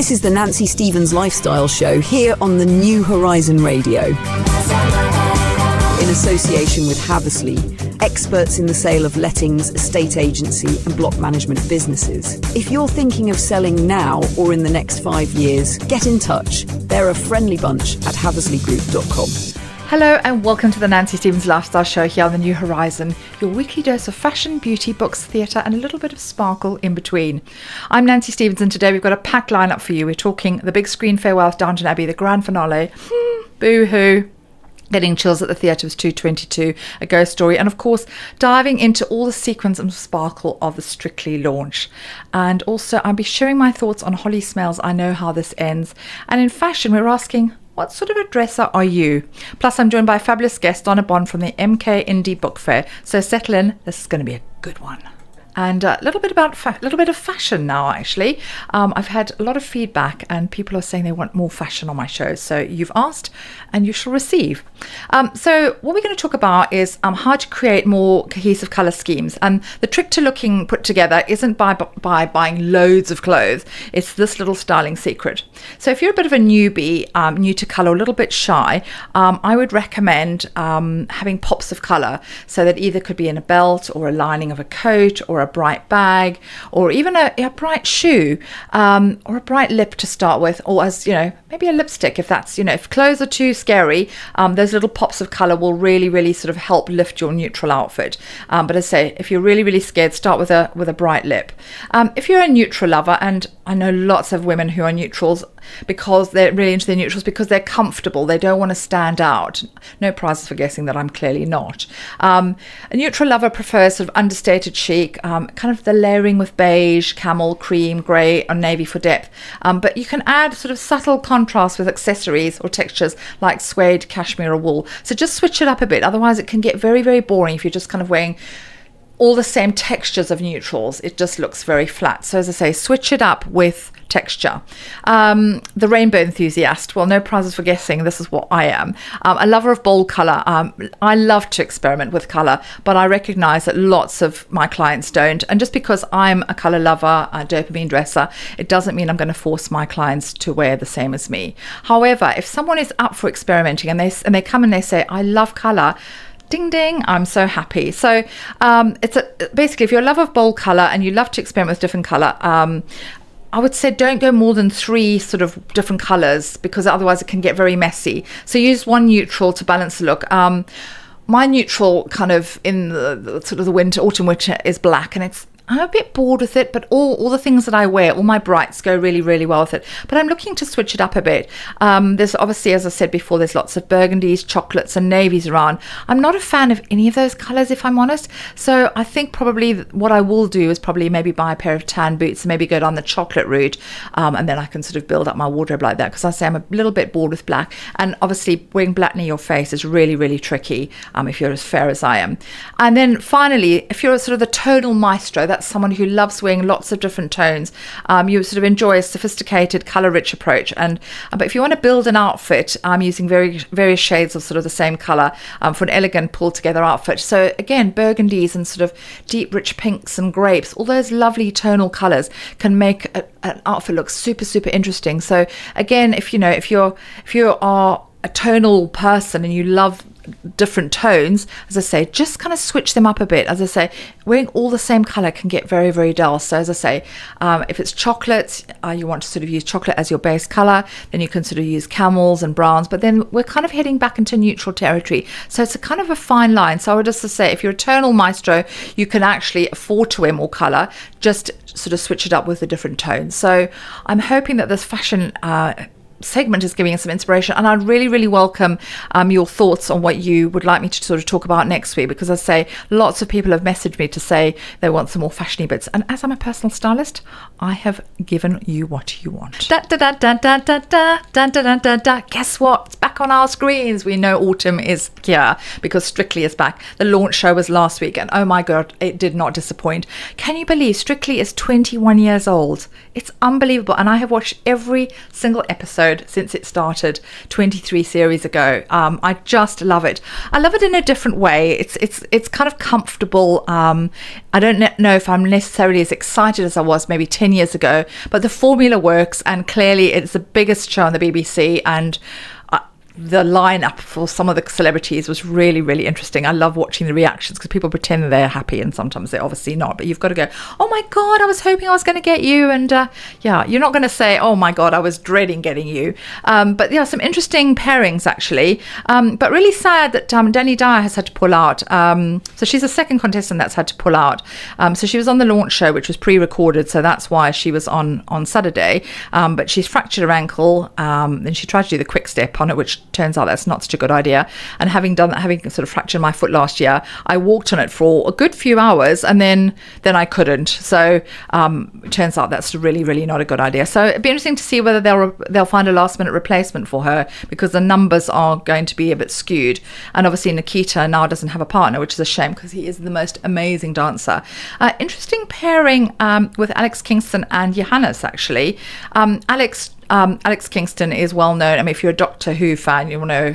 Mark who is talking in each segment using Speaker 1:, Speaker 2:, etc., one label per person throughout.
Speaker 1: This is the Nancy Stevens Lifestyle Show here on the New Horizon Radio. In association with Haversley, experts in the sale of lettings, estate agency and block management businesses. If you're thinking of selling now or in the next 5 years, get in touch. They're a friendly bunch at haversleygroup.com.
Speaker 2: Hello and welcome to the Nancy Stevens Lifestyle Show here on the New Horizon, your weekly dose of fashion, beauty, books, theatre and a little bit of sparkle in between. I'm Nancy Stevens and today we've got a packed lineup for you. We're talking the big screen farewell to Downton Abbey, the grand finale, boo-hoo, getting chills at the theatre was 222, a ghost story, and of course diving into all the sequence and sparkle of the Strictly launch. And also I'll be sharing my thoughts on Holly Smale's I Know How This Ends. And in fashion we're asking, what sort of a dresser are you? Plus, I'm joined by a fabulous guest, Donna Bond from the MK Indie Book Fair. So settle in. This is going to be a good one. And a little bit of fashion now, actually. I've had a lot of feedback and people are saying they want more fashion on my show. So you've asked and you shall receive. So what we're going to talk about is how to create more cohesive colour schemes. And the trick to looking put together isn't by buying loads of clothes. It's this little styling secret. So if you're a bit of a newbie, new to colour, a little bit shy, I would recommend having pops of colour. So that either could be in a belt or a lining of a coat or a bright bag or even a bright shoe or a bright lip to start with, or as maybe a lipstick if that's if clothes are too scary, those little pops of color will really sort of help lift your neutral outfit. But as I say, if you're really scared, start with a bright lip. If you're a neutral lover, and I know lots of women who are neutrals because they're really into their neutrals because they're comfortable, they don't want to stand out. No prizes for guessing that I'm clearly not. A neutral lover prefers sort of understated chic, kind of the layering with beige, camel, cream, grey or navy for depth, but you can add sort of subtle contrast with accessories or textures like suede, cashmere or wool. So just switch it up a bit, otherwise it can get very boring if you're just kind of wearing all the same textures of neutrals. It just looks very flat. So as I say, switch it up with texture. The rainbow enthusiast, well, no prizes for guessing, this is what I am. A lover of bold colour. I love to experiment with colour, but I recognise that lots of my clients don't. And just because I'm a colour lover, a dopamine dresser, it doesn't mean I'm going to force my clients to wear the same as me. However, if someone is up for experimenting and they come and they say, I love colour, ding ding, I'm so happy. So basically if you're a lover of bold colour and you love to experiment with different colour, I would say don't go more than 3 sort of different colours because otherwise it can get very messy. So use one neutral to balance the look. My neutral kind of in the sort of the autumn winter is black, and I'm a bit bored with it, but all the things that I wear, all my brights go really well with it. But I'm looking to switch it up a bit. There's obviously, as I said before, there's lots of burgundies, chocolates and navies around. I'm not a fan of any of those colours, if I'm honest. So I think probably what I will do is probably maybe buy a pair of tan boots and maybe go down the chocolate route. And then I can sort of build up my wardrobe like that, because I say I'm a little bit bored with black. And obviously wearing black near your face is really tricky if you're as fair as I am. And then finally, if you're sort of the tonal maestro, that's someone who loves wearing lots of different tones. You sort of enjoy a sophisticated, colour-rich approach. But if you want to build an outfit, I'm using various shades of sort of the same colour for an elegant, pulled-together outfit. So again, burgundies and sort of deep, rich pinks and grapes, all those lovely tonal colours can make an outfit look super interesting. So again, if you are a tonal person and you love different tones, as I say, just kind of switch them up a bit. As I say, wearing all the same color can get very dull. So as I say, if it's chocolate, you want to sort of use chocolate as your base color, then you can sort of use camels and browns, but then we're kind of heading back into neutral territory. So it's a kind of a fine line. So I would just say, if you're a tonal maestro, you can actually afford to wear more color, just sort of switch it up with the different tones. So I'm hoping that this fashion segment is giving us some inspiration, and I'd really welcome your thoughts on what you would like me to sort of talk about next week, because I say lots of people have messaged me to say they want some more fashiony bits, and as I'm a personal stylist, I have given you what you want. Guess what? It's back on our screens. We know autumn is here because Strictly is back. The launch show was last week, and oh my god, it did not disappoint. Can you believe Strictly is 21 years old? It's unbelievable, and I have watched every single episode episode since it started 23 series ago. I just love it. I love it in a different way. It's kind of comfortable. I don't know if I'm necessarily as excited as I was maybe 10 years ago, but the formula works, and clearly it's the biggest show on the BBC, and the lineup for some of the celebrities was really, really interesting. I love watching the reactions because people pretend that they're happy and sometimes they're obviously not, but you've got to go, oh my God, I was hoping I was going to get you. And yeah, you're not going to say, oh my God, I was dreading getting you. But yeah, some interesting pairings actually. But really sad that Danny Dyer has had to pull out. So she's the second contestant that's had to pull out. So she was on the launch show, which was pre-recorded. So that's why she was on Saturday. But she's fractured her ankle. And she tried to do the quick step on it, which turns out that's not such a good idea. And having sort of fractured my foot last year, I walked on it for a good few hours, and then I couldn't. So it turns out that's really, really not a good idea. So it'd be interesting to see whether they'll find a last minute replacement for her, because the numbers are going to be a bit skewed. And obviously Nikita now doesn't have a partner, which is a shame because he is the most amazing dancer. Interesting pairing with Alex Kingston and Johannes actually. Alex Kingston is well known. I mean, if you're a Doctor Who fan, you'll know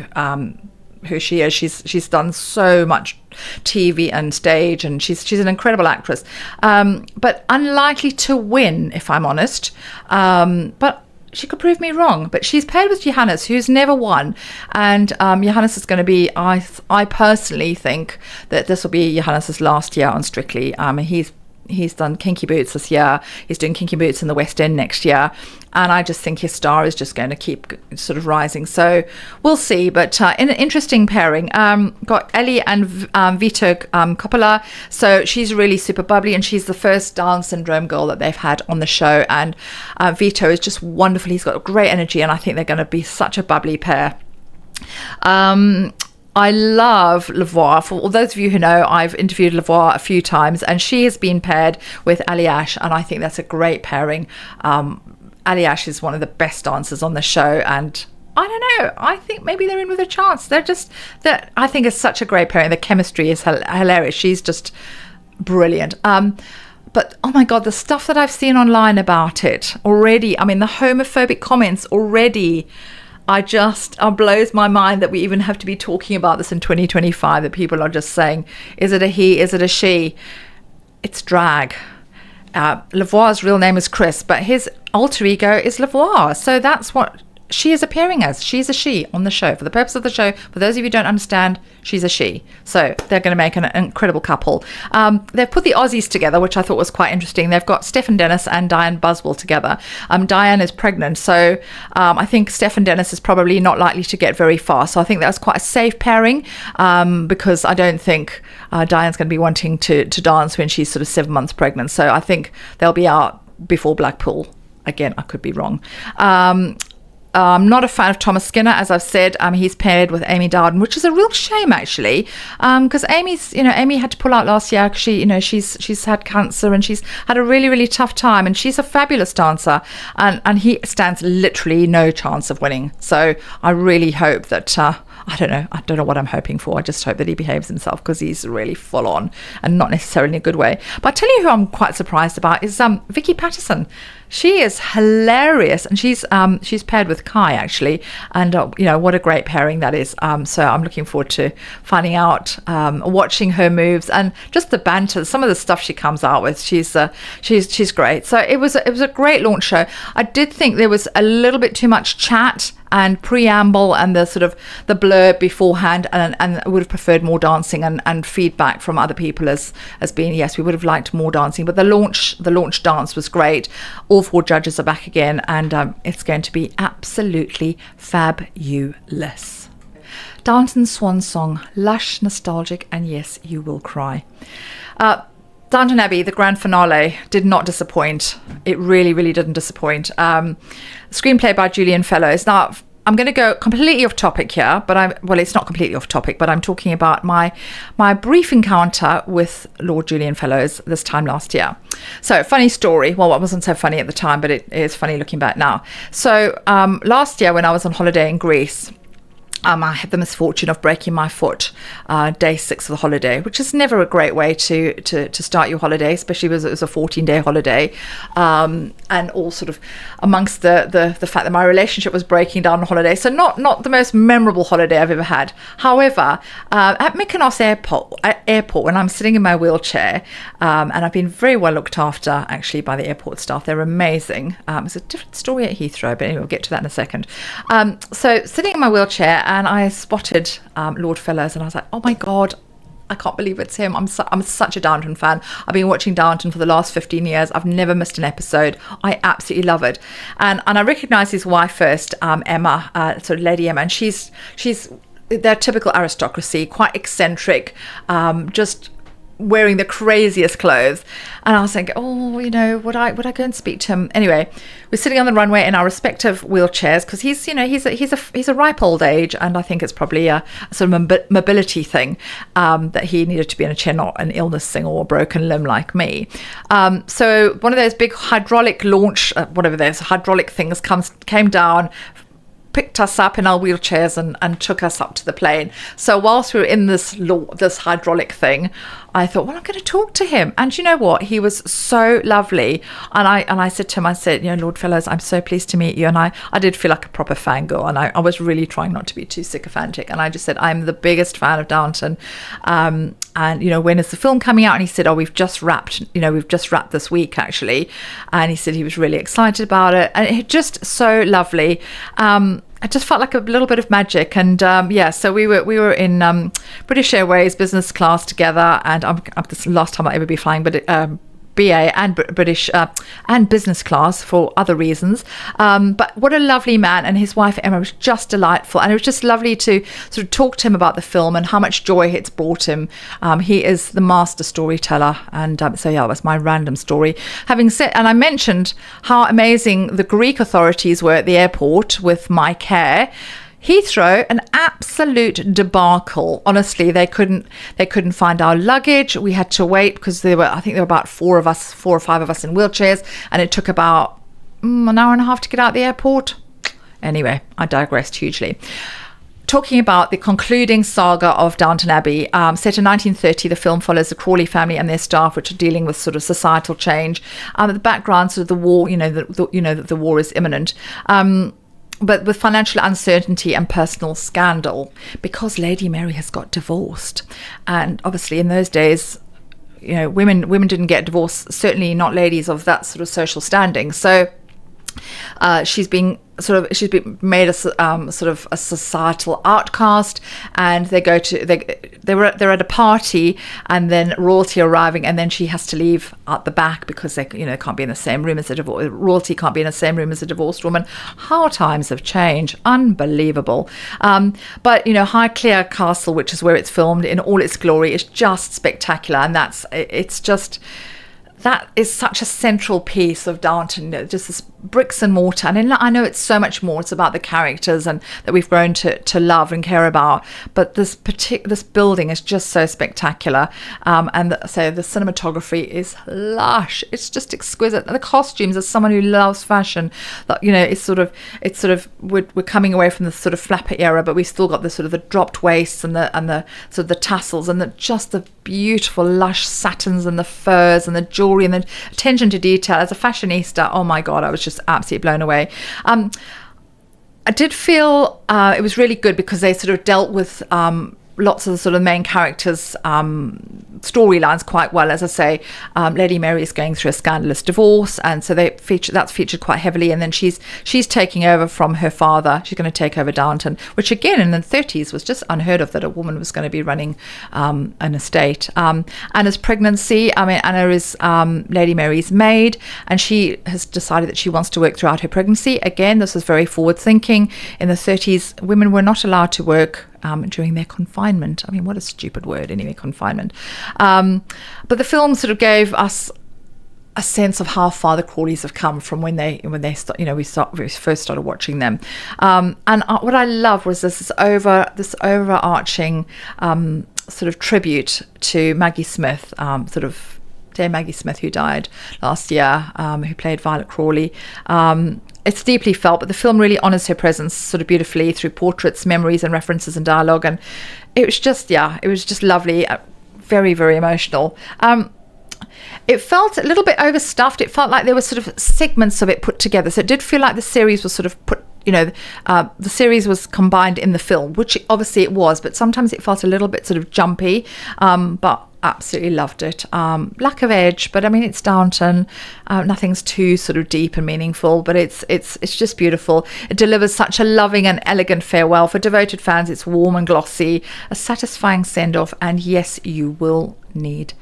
Speaker 2: who she is. She's done so much TV and stage, and she's an incredible actress. But unlikely to win, if I'm honest. But she could prove me wrong. But she's paired with Johannes, who's never won, and Johannes is going to be. I personally think that this will be Johannes's last year on Strictly. He's done Kinky Boots this year. He's doing Kinky Boots in the West End next year. And I just think his star is just going to keep sort of rising. So we'll see. But in an interesting pairing, got Ellie and Vito Coppola. So she's really super bubbly, and she's the first Down syndrome girl that they've had on the show. And Vito is just wonderful. He's got great energy, and I think they're going to be such a bubbly pair. I love Lavoie. For all those of you who know, I've interviewed Lavoie a few times, and she has been paired with Ali Ash, and I think that's a great pairing. Ali Ash is one of the best dancers on the show, and I don't know, I think maybe they're in with a chance. I think it's such a great pairing. The chemistry is hilarious. She's just brilliant. But oh my God, the stuff that I've seen online about it already, I mean, the homophobic comments already, blows my mind that we even have to be talking about this in 2025, that people are just saying, is it a he, is it a she? It's drag. Lavoie's real name is Chris, but his alter ego is Lavoie. So that's what she is appearing as. She's a she on the show. For the purpose of the show, for those of you who don't understand, she's a she. So they're going to make an incredible couple. They've put the Aussies together, which I thought was quite interesting. They've got Stefan Dennis and Diane Buswell together. Diane is pregnant, so I think Stefan Dennis is probably not likely to get very far. So I think that's quite a safe pairing, because I don't think Diane's going to be wanting to dance when she's sort of 7 months pregnant. So I think they'll be out before Blackpool. Again, I could be wrong. I'm not a fan of Thomas Skinner, as I've said. He's paired with Amy Dowden, which is a real shame, actually, because Amy had to pull out last year because she's had cancer and she's had a really, really tough time, and she's a fabulous dancer, and he stands literally no chance of winning. So I really hope that I don't know what I'm hoping for. I just hope that he behaves himself, because he's really full on and not necessarily in a good way. But I tell you who I'm quite surprised about is Vicky Patterson. She is hilarious, and she's paired with Kai, actually, and what a great pairing that is. So I'm looking forward to finding out, watching her moves, and just the banter, some of the stuff she comes out with. She's great. So it was a great launch show. I did think there was a little bit too much chat and preamble and the sort of the blurb beforehand, and I would have preferred more dancing and feedback from other people as being, yes, we would have liked more dancing. But the launch dance was great. All 4 judges are back again, and it's going to be absolutely fabulous. Downton's swan song, lush, nostalgic, and yes, you will cry. Downton Abbey, the grand finale, did not disappoint. It really, really didn't disappoint. Screenplay by Julian Fellowes. Now, I'm going to go completely off topic here, but it's not completely off topic, but I'm talking about my brief encounter with Lord Julian Fellowes this time last year. So, funny story. Well, it wasn't so funny at the time, but it is funny looking back now. So, last year when I was on holiday in Greece, I had the misfortune of breaking my foot day 6 of the holiday, which is never a great way to start your holiday, especially as it was a 14-day holiday, and all sort of amongst the fact that my relationship was breaking down on holiday. So not the most memorable holiday I've ever had. However, at Mykonos airport, when I'm sitting in my wheelchair, and I've been very well looked after actually by the airport staff. They're amazing. It's a different story at Heathrow, but anyway, we'll get to that in a second. So sitting in my wheelchair, and I spotted Lord Fellows, and I was like, oh my God, I can't believe it's him. I'm such a Downton fan. I've been watching Downton for the last 15 years. I've never missed an episode. I absolutely love it. And I recognised his wife first, Emma, sort of Lady Emma, and she's they're typical aristocracy, quite eccentric, just wearing the craziest clothes. And I was thinking, oh, would I go and speak to him? Anyway, we're sitting on the runway in our respective wheelchairs, because he's a ripe old age, and I think it's probably a sort of mobility thing, that he needed to be in a chair, not an illness thing or a broken limb like me. So one of those big hydraulic launch, whatever those hydraulic things came down, picked us up in our wheelchairs and took us up to the plane. So whilst we were in this hydraulic thing, I thought, well, I'm going to talk to him. And you know what? He was so lovely. And I said to him, Lord Fellows, I'm so pleased to meet you. And I did feel like a proper fangirl. And I was really trying not to be too sycophantic. And I just said, I'm the biggest fan of Downton. And, when is the film coming out? And he said, we've just wrapped this week, actually. And he said he was really excited about it. And it just so lovely. I just felt like a little bit of magic. And so we were in British Airways business class together, and this is the last time I'll ever be flying, but BA and British and business class for other reasons. But what a lovely man, and his wife Emma was just delightful, and it was just lovely to sort of talk to him about the film and how much joy it's brought him. He is the master storyteller, and that was my random story. Having said, and I mentioned how amazing the Greek authorities were at the airport with my care. Heathrow, an absolute debacle. Honestly, they couldn't find our luggage. We had to wait because there were about 4 or 5 of us in wheelchairs, and it took about an hour and a half to get out of the airport. Anyway, I digressed hugely. Talking about the concluding saga of Downton Abbey, set in 1930, the film follows the Crawley family and their staff, which are dealing with sort of societal change. The background, sort of the war, the war is imminent. But with financial uncertainty and personal scandal, because Lady Mary has got divorced. And obviously in those days, women didn't get divorced, certainly not ladies of that sort of social standing. So she's been made a sort of a societal outcast, and they're at a party, and then royalty arriving, and then she has to leave out the back because they can't be in the same room as royalty can't be in the same room as a divorced woman. How times have changed, unbelievable. But Highclere Castle, which is where it's filmed in all its glory, is just spectacular, and that is such a central piece of Downton, just this bricks and mortar. And I know it's so much more. It's about the characters and that we've grown to love and care about. But this building is just so spectacular. So the cinematography is lush. It's just exquisite. The costumes, as someone who loves fashion, we're coming away from the sort of flapper era, but we've still got the sort of the dropped waists and the sort of the tassels and the beautiful lush satins and the furs and the jewelry and the attention to detail. As a fashionista, oh my God, I was just absolutely blown away. I did feel it was really good because they sort of dealt with lots of the sort of main characters' storylines quite well. As I say, Lady Mary is going through a scandalous divorce, and so that's featured quite heavily. And then she's taking over from her father. She's going to take over Downton, which again in the 30s was just unheard of, that a woman was going to be running an estate. Anna's pregnancy. Anna is Lady Mary's maid, and she has decided that she wants to work throughout her pregnancy. Again, this was very forward thinking. In the 30s, women were not allowed to work during their confinement. What a stupid word, anyway, confinement. But the film sort of gave us a sense of how far the Crawleys have come from when we first started watching them. And what I loved was this overarching sort of tribute to Maggie Smith, Dame Maggie Smith, who died last year, who played Violet Crawley. it's deeply felt, but the film really honors her presence sort of beautifully through portraits, memories, and references and dialogue. And it was just, it was just lovely, very, very emotional. It felt a little bit overstuffed. It felt like there were sort of segments of it put together. So it did feel like the series was sort of put, the series was combined in the film, which obviously it was, but sometimes it felt a little bit sort of jumpy. But absolutely loved it. Lack of edge, but I mean, it's Downton. Nothing's too sort of deep and meaningful, but it's just beautiful. It delivers such a loving and elegant farewell. For devoted fans, it's warm and glossy, a satisfying send-off, and yes, you will need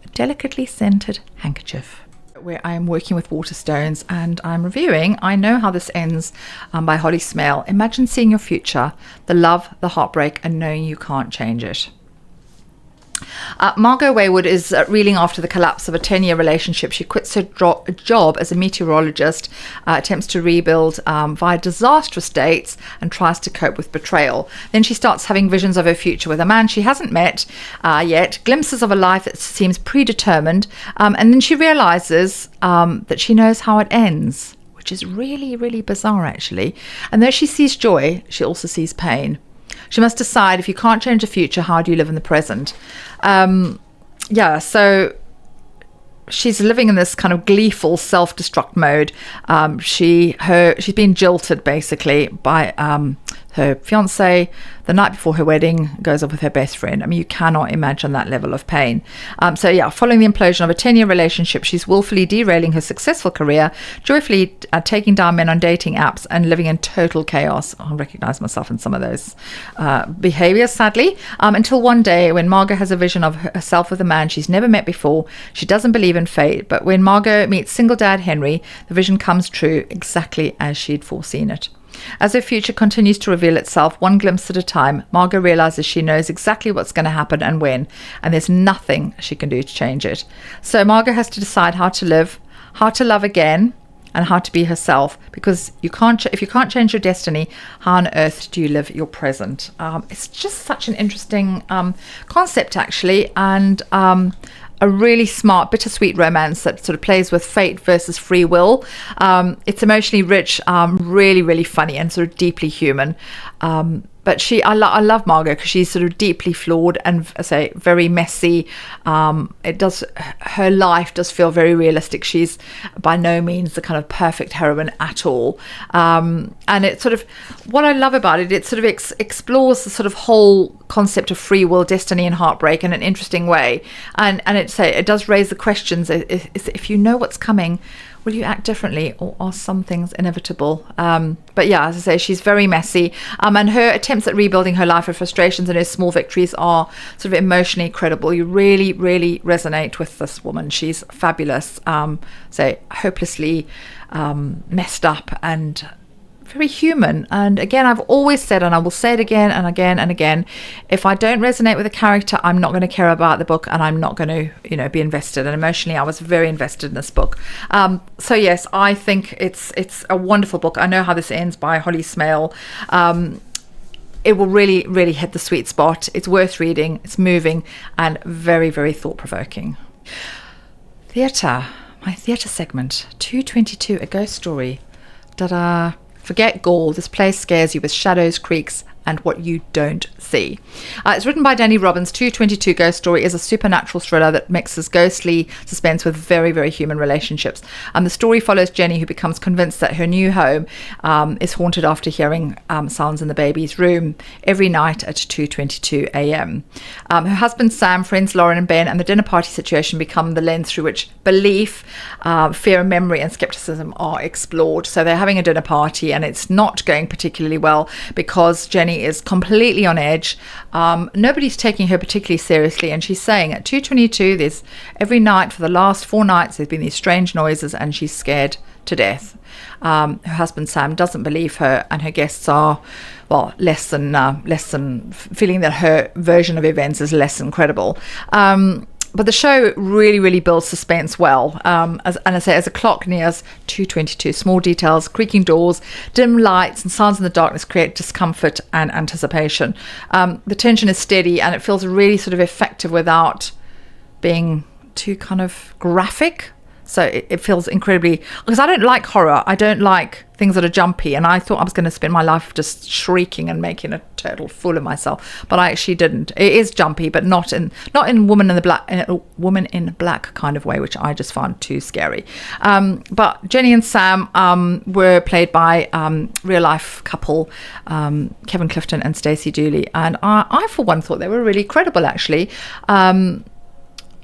Speaker 2: a delicately scented handkerchief. Where I am working with Waterstones and I'm reviewing I Know How This Ends by Holly Smale. Imagine seeing your future, the love, the heartbreak, and knowing you can't change it. Margot Wayward is reeling after the collapse of a 10-year relationship. She quits her job as a meteorologist, attempts to rebuild via disastrous dates, and tries to cope with betrayal. Then she starts having visions of her future with a man she hasn't met yet, glimpses of a life that seems predetermined, and then she realizes that she knows how it ends, which is really, really bizarre, actually. And though she sees joy, she also sees pain. She must decide, if you can't change the future, how do you live in the present? So she's living in this kind of gleeful self-destruct mode. She's been jilted basically by her fiance the night before her wedding, goes off with her best friend. I mean, you cannot imagine that level of pain. Following the implosion of a 10-year relationship, she's willfully derailing her successful career, joyfully taking down men on dating apps, and living in total chaos. I recognize myself in some of those behaviors, sadly, until one day when Margot has a vision of herself with a man she's never met before. She doesn't believe in fate, but when Margot meets single dad Henry, the vision comes true exactly as she'd foreseen it. As her future continues to reveal itself, one glimpse at a time, Margot realizes she knows exactly what's going to happen and when, and there's nothing she can do to change it. So Margot has to decide how to live, how to love again, and how to be herself, because if you can't change your destiny, how on earth do you live your present? It's just such an interesting concept, actually, and a really smart, bittersweet romance that sort of plays with fate versus free will. It's emotionally rich, really, really funny, and sort of deeply human. But I love Margot because she's sort of deeply flawed and, I say, very messy. Her life does feel very realistic. She's by no means the kind of perfect heroine at all. And it sort of, what I love about it, it sort of explores the sort of whole concept of free will, destiny, and heartbreak in an interesting way. And it does raise the questions: if you know what's coming, will you act differently, or are some things inevitable? But yeah, as I say, she's very messy. And her attempts at rebuilding her life, her frustrations and her small victories are sort of emotionally credible. You really, really resonate with this woman. She's fabulous. Hopelessly messed up and very human. And again, I've always said, and I will say it again and again and again, if I don't resonate with a character, I'm not going to care about the book, and I'm not going to be invested. And emotionally, I was very invested in this book. So yes, I think it's a wonderful book. I Know How This Ends by Holly Smale. It will really, really hit the sweet spot. It's worth reading. It's moving and very, very thought-provoking. Theatre. My theatre segment. 222, A Ghost Story. Ta-da. Forget Gaul. This place scares you with shadows, creaks, and what you don't see. It's written by Danny Robbins. 222 Ghost Story is a supernatural thriller that mixes ghostly suspense with very, very human relationships. The story follows Jenny, who becomes convinced that her new home is haunted after hearing sounds in the baby's room every night at 2:22 a.m. Her husband Sam, friends Lauren and Ben, and the dinner party situation become the lens through which belief, fear, memory, and skepticism are explored. So they're having a dinner party, and it's not going particularly well because Jenny is completely on edge. Nobody's taking her particularly seriously, and she's saying at 2:22 there's every night for the last 4 nights there's been these strange noises, and she's scared to death. Her husband Sam doesn't believe her, and her guests are less than feeling that her version of events is less than credible. But the show really, really builds suspense well. As a clock nears 2:22, small details, creaking doors, dim lights, and sounds in the darkness create discomfort and anticipation. The tension is steady, and it feels really sort of effective without being too kind of graphic. So it feels incredibly, because I don't like horror. I don't like things that are jumpy, and I thought I was going to spend my life just shrieking and making a total fool of myself, but I actually didn't. It is jumpy, but not in Woman in Black kind of way, which I just found too scary. But Jenny and Sam were played by real life couple Kevin Clifton and Stacey Dooley, and I for one thought they were really credible, actually.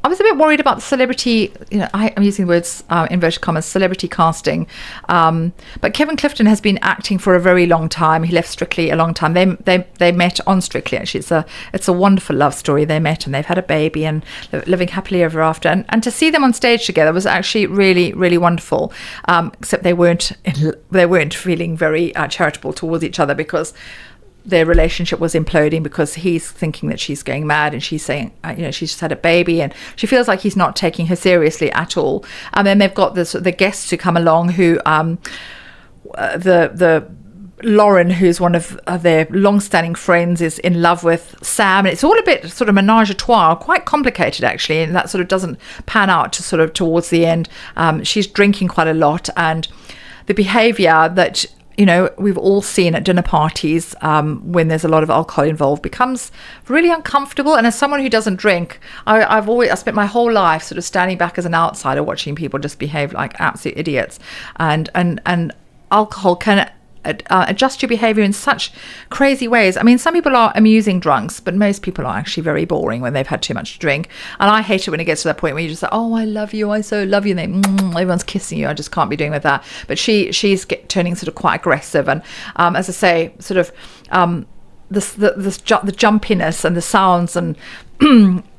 Speaker 2: I was a bit worried about the celebrity, I'm using the words inverted commas, celebrity casting. But Kevin Clifton has been acting for a very long time. He left Strictly a long time. They met on Strictly, actually. It's a wonderful love story. They met and they've had a baby and living happily ever after. And to see them on stage together was actually really, really wonderful. Except they weren't feeling very charitable towards each other, because their relationship was imploding, because he's thinking that she's going mad, and she's saying, she's just had a baby, and she feels like he's not taking her seriously at all. And then they've got the guests who come along, who the Lauren, who's one of their long-standing friends, is in love with Sam, and it's all a bit sort of menage a trois, quite complicated actually, and that sort of doesn't pan out to sort of towards the end. She's drinking quite a lot, and the behaviour that we've all seen at dinner parties when there's a lot of alcohol involved becomes really uncomfortable. And as someone who doesn't drink, I spent my whole life sort of standing back as an outsider, watching people just behave like absolute idiots. And alcohol can adjust your behavior in such crazy ways. I mean, some people are amusing drunks, but most people are actually very boring when they've had too much to drink. And I hate it when it gets to that point where you just say, oh, I love you, I so love you, and everyone's kissing you. I just can't be doing with that. But she's turning sort of quite aggressive, and as I say, sort of the jumpiness and the sounds, and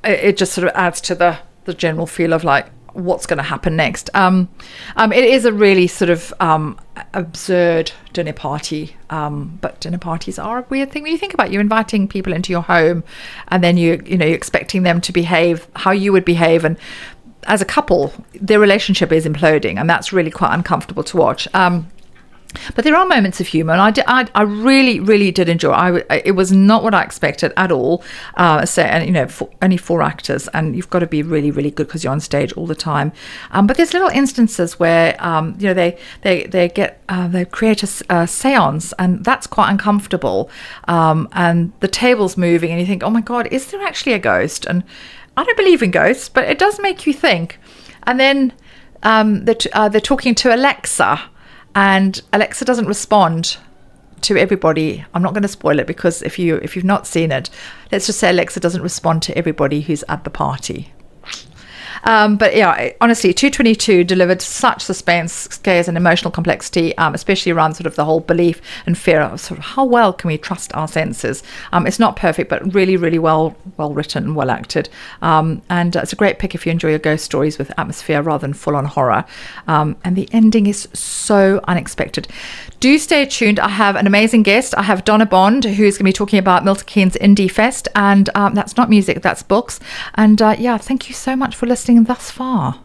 Speaker 2: it just sort of adds to the general feel of like, what's going to happen next. It is a really sort of absurd dinner party, but dinner parties are a weird thing when you think about it. You're inviting people into your home, and then you're expecting them to behave how you would behave, and as a couple their relationship is imploding, and that's really quite uncomfortable to watch. But there are moments of humour, and I really, really did enjoy. It was not what I expected at all. Only 4 actors, and you've got to be really, really good because you're on stage all the time. But there's little instances where they create a séance, and that's quite uncomfortable. And the table's moving, and you think, oh my God, is there actually a ghost? And I don't believe in ghosts, but it does make you think. And then they're talking to Alexa. And Alexa doesn't respond to everybody. I'm not going to spoil it, because if you've not seen it, let's just say Alexa doesn't respond to everybody who's at the party. But yeah, honestly, 222 delivered such suspense, scares, and emotional complexity, especially around sort of the whole belief and fear of sort of how well can we trust our senses. It's not perfect, but really, really well written and well acted. And it's a great pick if you enjoy your ghost stories with atmosphere rather than full on horror. And the ending is so unexpected. Do stay tuned. I have an amazing guest. I have Donna Bond, who's going to be talking about Milton Keynes Indie Fest, and that's not music, that's books. And thank you so much for listening thus far.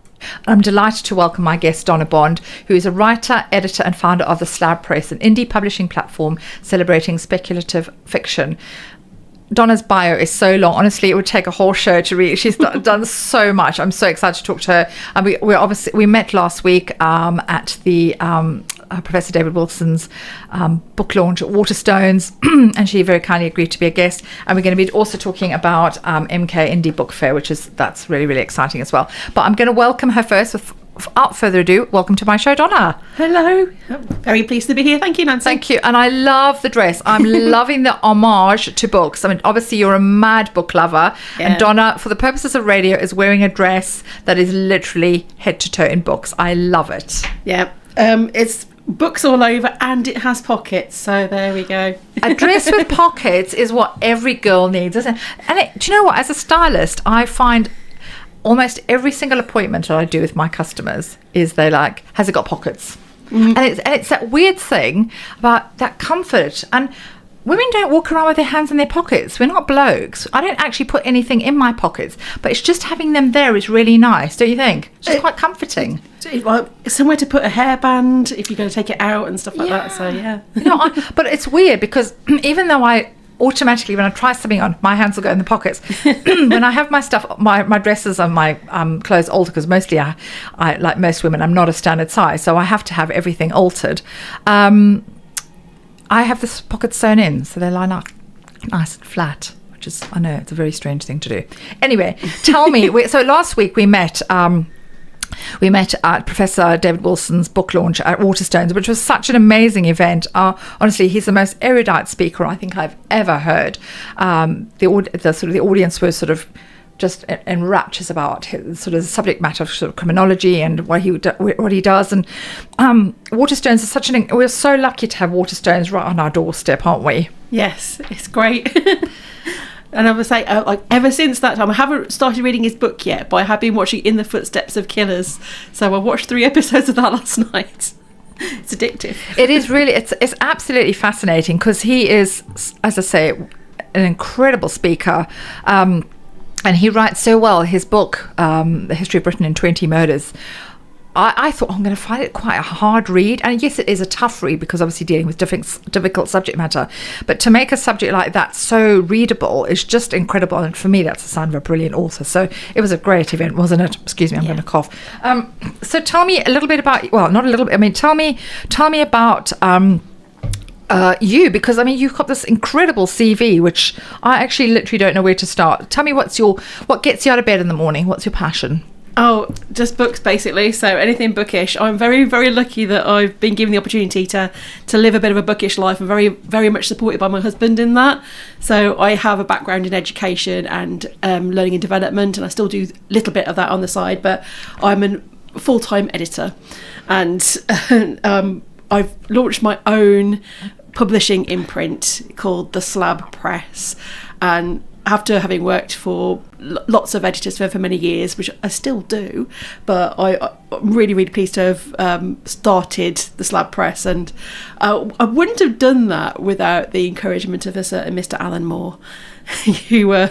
Speaker 2: I'm delighted to welcome my guest, Donna Bond, who is a writer, editor, and founder of The Slab Press, an indie publishing platform celebrating speculative fiction. Donna's bio is so long. Honestly, it would take a whole show to read. She's done so much. I'm so excited to talk to her. And we met last week at the Professor David Wilson's book launch at Waterstones, and she very kindly agreed to be a guest. And we're going to be also talking about MK Indie Book Fair, that's really, really exciting as well. But I'm going to welcome her first. Without further ado, welcome to my show, Donna.
Speaker 3: Hello. Very pleased to be here. Thank you, Nancy.
Speaker 2: Thank you. And I love the dress. I'm loving the homage to books. I mean, obviously, you're a mad book lover. Yeah. And Donna, for the purposes of radio, is wearing a dress that is literally head to toe in books. I love it.
Speaker 3: Yeah. It's books all over, and it has pockets. So there we go.
Speaker 2: A dress with pockets is what every girl needs, isn't it? And do you know what? As a stylist, I find almost every single appointment that I do with my customers is they like, has it got pockets? Mm-hmm. And it's that weird thing about that comfort. And women don't walk around with their hands in their pockets. We're not blokes. I don't actually put anything in my pockets, but it's just having them there is really nice, don't you think? It's just quite comforting.
Speaker 3: Well, somewhere to put a hairband if you're going to take it out and stuff like that. So yeah.
Speaker 2: But it's weird because even though I automatically, when I try something on, my hands will go in the pockets. When I have my stuff, my dresses and my clothes altered, because mostly I, like most women, I'm not a standard size, so I have to have everything altered. I have the pockets sewn in, so they line up nice and flat, which is, I know, it's a very strange thing to do. Anyway, tell me, so last week we met at Professor David Wilson's book launch at Waterstones, which was such an amazing event. Honestly, he's the most erudite speaker I think I've ever heard. The audience was sort of just in raptures about his sort of subject matter of sort of criminology and what he does. And Waterstones is such we're so lucky to have Waterstones right on our doorstep, aren't we?
Speaker 3: Yes, it's great. And I would say, like, ever since that time, I haven't started reading his book yet, but I have been watching In the Footsteps of Killers. So I watched 3 episodes of that last night. It's addictive.
Speaker 2: It is really, it's absolutely fascinating, because he is, as I say, an incredible speaker. And he writes so well. His book, The History of Britain in 20 Murders, I thought, I'm going to find it quite a hard read. And yes, it is a tough read, because obviously dealing with difficult subject matter. But to make a subject like that so readable is just incredible. And for me, that's a sign of a brilliant author. So it was a great event, wasn't it? Excuse me, I'm going to cough. So tell me a little bit about, well, not a little bit, I mean, tell me about you, because I mean, you've got this incredible CV, which I actually literally don't know where to start. Tell me what gets you out of bed in the morning? What's your passion?
Speaker 3: Oh, just books, basically. So anything bookish. I'm very, very lucky that I've been given the opportunity to live a bit of a bookish life. I'm very, very much supported by my husband in that. So I have a background in education and learning and development, and I still do a little bit of that on the side, but I'm a full-time editor. And I've launched my own publishing imprint called The Slab Press. And after having worked for lots of editors for many years, which I still do, but I'm really, really pleased to have started the Slab Press, and I wouldn't have done that without the encouragement of a certain Mr. Alan Moore, who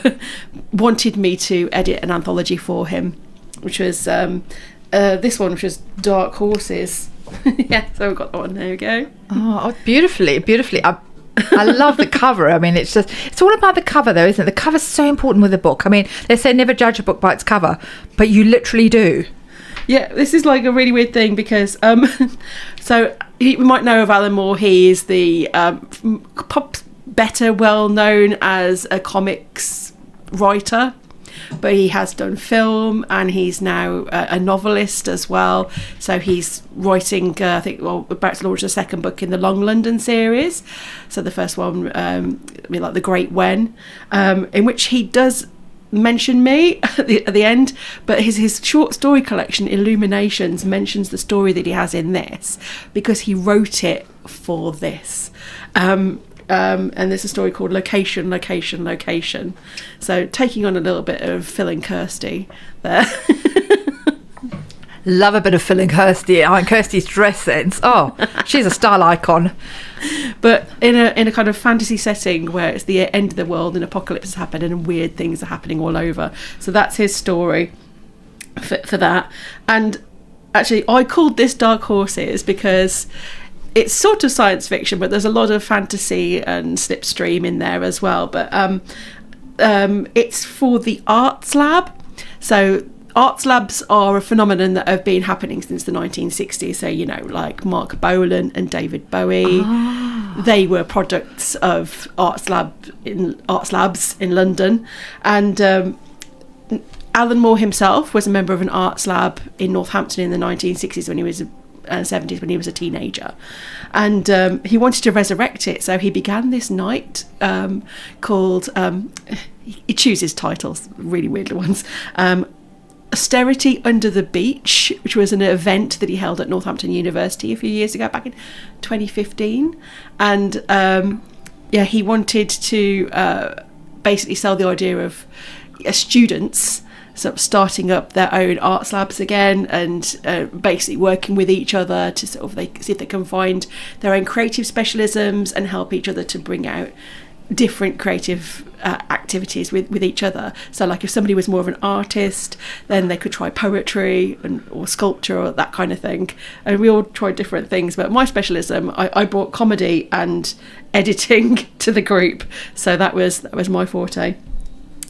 Speaker 3: wanted me to edit an anthology for him, which was this one, which was Dark Horses. Yeah, so we've got that one. There we go.
Speaker 2: Oh, beautifully. I love the cover. I mean, it's all about the cover, though, isn't it? The cover's so important with a book. I mean, they say never judge a book by its cover, but you literally do.
Speaker 3: Yeah, this is like a really weird thing, because so we might know of Alan Moore. He is the better well known as a comics writer, but he has done film, and he's now a novelist as well. So he's writing, I think, about to launch a second book in the Long London series. So the first one, like The Great When, in which he does mention me at the end, but his short story collection Illuminations mentions the story that he has in this, because he wrote it for this. And there's a story called Location. So taking on a little bit of Phil and Kirsty there.
Speaker 2: Love a bit of Phil and Kirsty. I mean, Kirsty's dress sense. Oh, she's a style icon.
Speaker 3: But in a kind of fantasy setting where it's the end of the world and apocalypse has happened and weird things are happening all over. So that's his story for that. And actually, I called this Dark Horses because it's sort of science fiction, but there's a lot of fantasy and slipstream in there as well. But it's for the Arts Lab. So Arts Labs are a phenomenon that have been happening since the 1960s. So, you know, like Mark Bolan and David Bowie, they were products of Arts Labs in London. And Alan Moore himself was a member of an Arts Lab in Northampton in the 1960s when he was 70s when he was a teenager, and he wanted to resurrect it, so he began this night called he chooses titles, really weird ones, Austerity Under the Beach, which was an event that he held at Northampton University a few years ago, back in 2015. And he wanted to basically sell the idea of students sort of starting up their own arts labs again, and basically working with each other to sort of see if they can find their own creative specialisms and help each other to bring out different creative activities with each other. So like if somebody was more of an artist, then they could try poetry or sculpture or that kind of thing, and we all tried different things. But my specialism, I brought comedy and editing to the group, so that was my forte.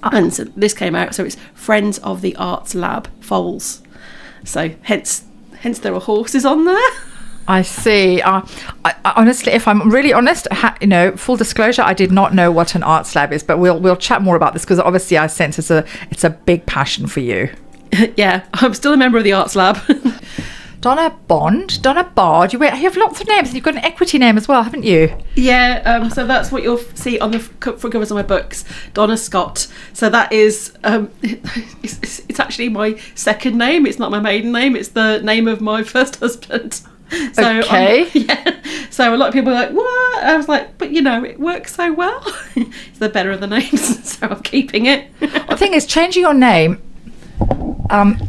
Speaker 3: And so this came out, so it's Friends of the Arts Lab Foals, so hence there are horses on there.
Speaker 2: I see. I honestly, if I'm really honest, full disclosure, I did not know what an arts lab is, but we'll chat more about this, because obviously I sense it's a big passion for you.
Speaker 3: Yeah, I'm still a member of the arts lab.
Speaker 2: Donna Bard. You have lots of names. You've got an equity name as well, haven't you?
Speaker 3: Yeah. So that's what you'll see on the front covers of my books. Donna Scott. So that is it's actually my second name. It's not my maiden name. It's the name of my first husband. So,
Speaker 2: okay.
Speaker 3: So a lot of people are like, what? I was like, but it works so well. It's the better of the names, so I'm keeping it.
Speaker 2: The thing is, changing your name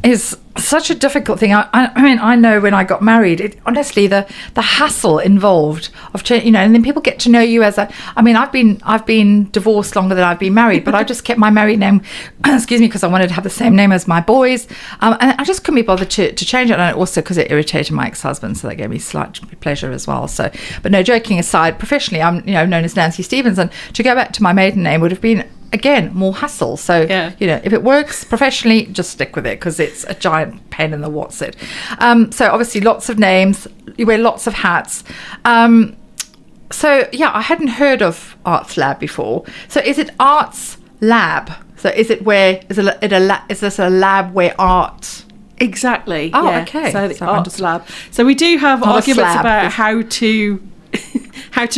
Speaker 2: is such a difficult thing. I mean, I know when I got married, honestly, the hassle involved of change, and then people get to know you as I've been divorced longer than I've been married, but I just kept my married name, excuse me, because I wanted to have the same name as my boys, and I just couldn't be bothered to change it, and also because it irritated my ex-husband, so that gave me slight pleasure as well. So, but no, joking aside, professionally, I'm known as Nancy Stevens, and to go back to my maiden name would have been, again, more hassle. So if it works professionally, just stick with it, because it's a giant pain in the what's it. So obviously lots of names, you wear lots of hats. So I hadn't heard of Arts Lab before. So is it Arts Lab? So is this a lab where art?
Speaker 3: Exactly.
Speaker 2: Oh,
Speaker 3: yeah.
Speaker 2: okay.
Speaker 3: So the Arts Lab. So we do have arguments about how to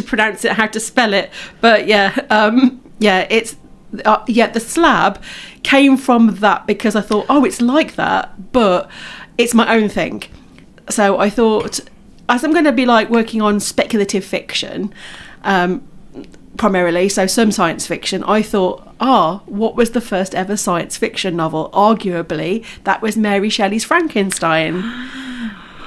Speaker 3: pronounce it, how to spell it, but it's the slab came from that, because I thought, it's like that, but it's my own thing. So I thought, as I'm going to be working on speculative fiction, primarily, so some science fiction, I thought, what was the first ever science fiction novel? Arguably, that was Mary Shelley's Frankenstein.